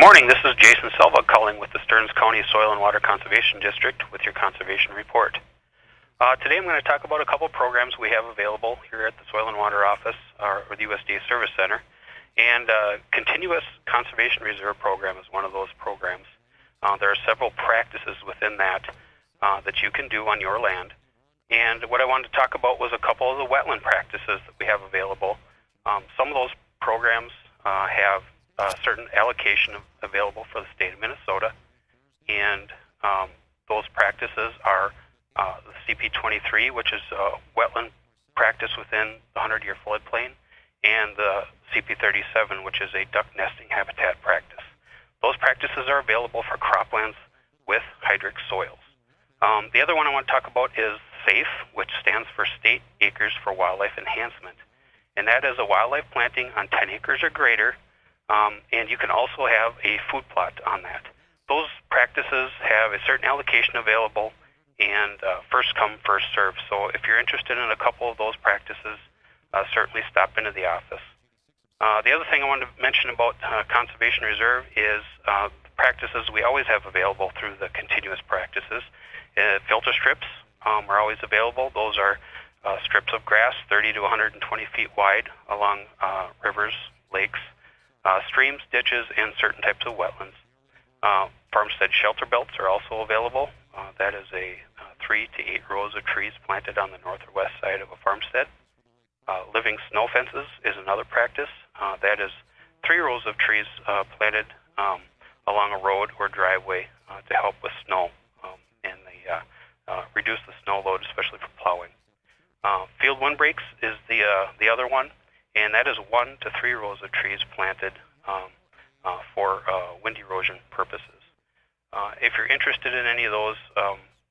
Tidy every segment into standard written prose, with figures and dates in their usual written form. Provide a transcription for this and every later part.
Morning, this is Jason Selvog calling with the Stearns County Soil and Water Conservation District with your conservation report. Today I'm going to talk about a couple programs we have available here at the Soil and Water Office or the USDA Service Center. And Continuous Conservation Reserve Program is one of those programs. There are several practices within that that you can do on your land. And what I wanted to talk about was a couple of the wetland practices that we have available. Some of those programs have a certain allocation available for the state of Minnesota, and those practices are the CP23, which is a wetland practice within the 100-year floodplain, and the CP37, which is a duck nesting habitat practice. Those practices are available for croplands with hydric soils. The other one I want to talk about is SAFE, which stands for State Acres for Wildlife Enhancement, and that is a wildlife planting on 10 acres or greater, and you can also have a food plot on that. Those practices have a certain allocation available, and first come, first serve. So if you're interested in a couple of those practices, certainly stop into the office. The other thing I wanted to mention about Conservation Reserve is practices we always have available through the continuous practices. Filter strips are always available. Those are strips of grass 30 to 120 feet wide along rivers, lakes, streams, ditches, and certain types of wetlands. Farmstead shelter belts are also available. That is a 3 to 8 rows of trees planted on the north or west side of a farmstead. Living snow fences is another practice. That is 3 rows of trees planted along a road or driveway to help with snow and reduce the snow load, especially for plowing. Field windbreaks is the other one, and that is 1 to 3 rows of trees planted for wind erosion purposes. If you're interested in any of those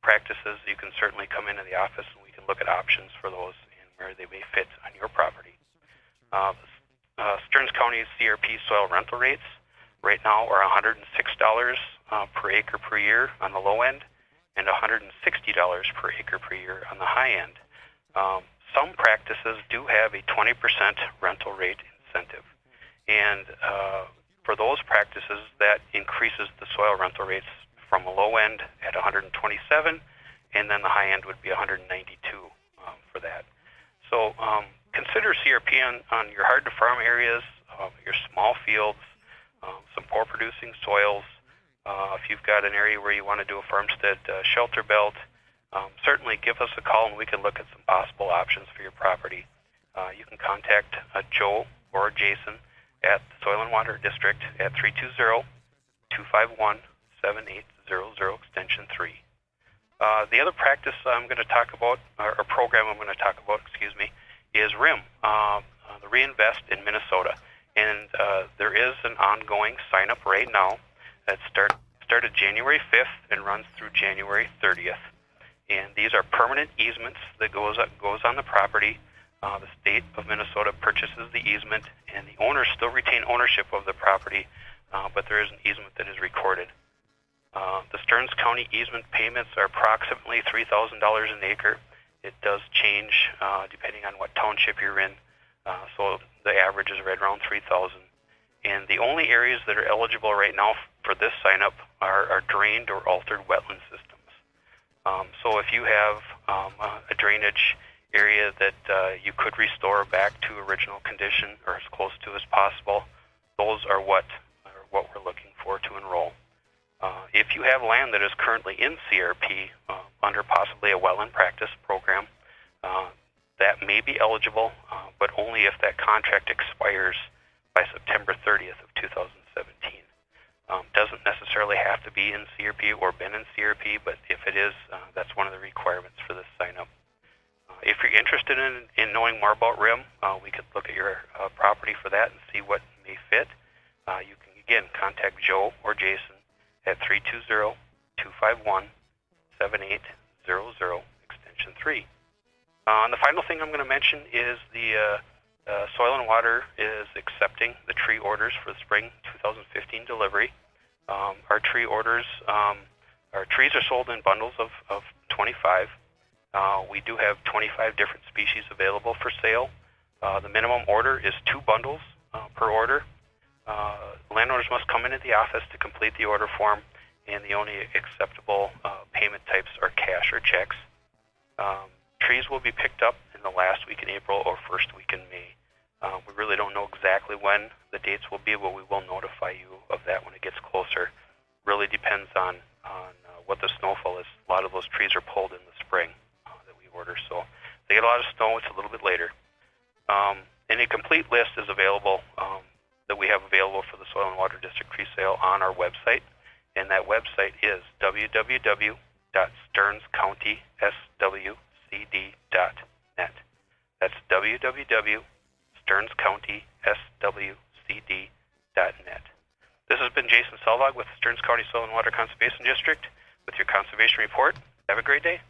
practices, you can certainly come into the office and we can look at options for those and where they may fit on your property. Stearns County CCRP soil rental rates right now are $106 per acre per year on the low end and $160 per acre per year on the high end. Some practices do have a 20% rental rate incentive, and for those practices, that increases the soil rental rates from a low end at 127, and then the high end would be 192 for that. So consider CRP on your hard-to-farm areas, your small fields, some poor-producing soils. If you've got an area where you want to do a farmstead shelter belt, certainly give us a call and we can look at some possible options for your property. You can contact Joe or Jason at the Soil and Water District at 320-251-7800 extension 3. The other practice I'm going to talk about, or program I'm going to talk about, is RIM, the Reinvest in Minnesota. And there is an ongoing sign-up right now that started January 5th and runs through January 30th. And these are permanent easements that goes on the property. The state of Minnesota purchases the easement, and the owners still retain ownership of the property, but there is an easement that is recorded. The Stearns County easement payments are approximately $3,000 an acre. It does change depending on what township you're in, so the average is right around $3,000. And the only areas that are eligible right now for this sign-up are drained or altered wetland systems. So if you have a drainage area that you could restore back to original condition or as close to as possible, those are what we're looking for to enroll. If you have land that is currently in CRP under possibly a wetland practice program, that may be eligible, but only if that contract expires by September 30th of 2017. Doesn't necessarily have to be in CRP or been in CRP, but if it is, that's one of the requirements for this sign-up. If you're interested in knowing more about RIM, we could look at your property for that and see what may fit. You can, again, contact Joe or Jason at 320-251-7800, extension 3. And the final thing I'm going to mention is the Soil and Water is accepting the tree orders for the spring 2015 delivery. Our tree orders, our trees are sold in bundles of 25. We do have 25 different species available for sale. The minimum order is 2 bundles per order. Landowners must come into the office to complete the order form, and the only acceptable payment types are cash or checks. Trees will be picked up in the last week in April or first week in May. We really don't know exactly when the dates will be, but we will notify you of that when it gets closer. Really depends on what the snowfall is. A lot of those trees are pulled in the spring that we order, so if they get a lot of snow, it's a little bit later. And a complete list is available that we have available for the Soil and Water District tree sale on our website, and that website is www.stearnscountyswcd.net. That's www.stearnscountyswcd.net. This has been Jason Selvog with the Stearns County Soil and Water Conservation District with your conservation report. Have a great day.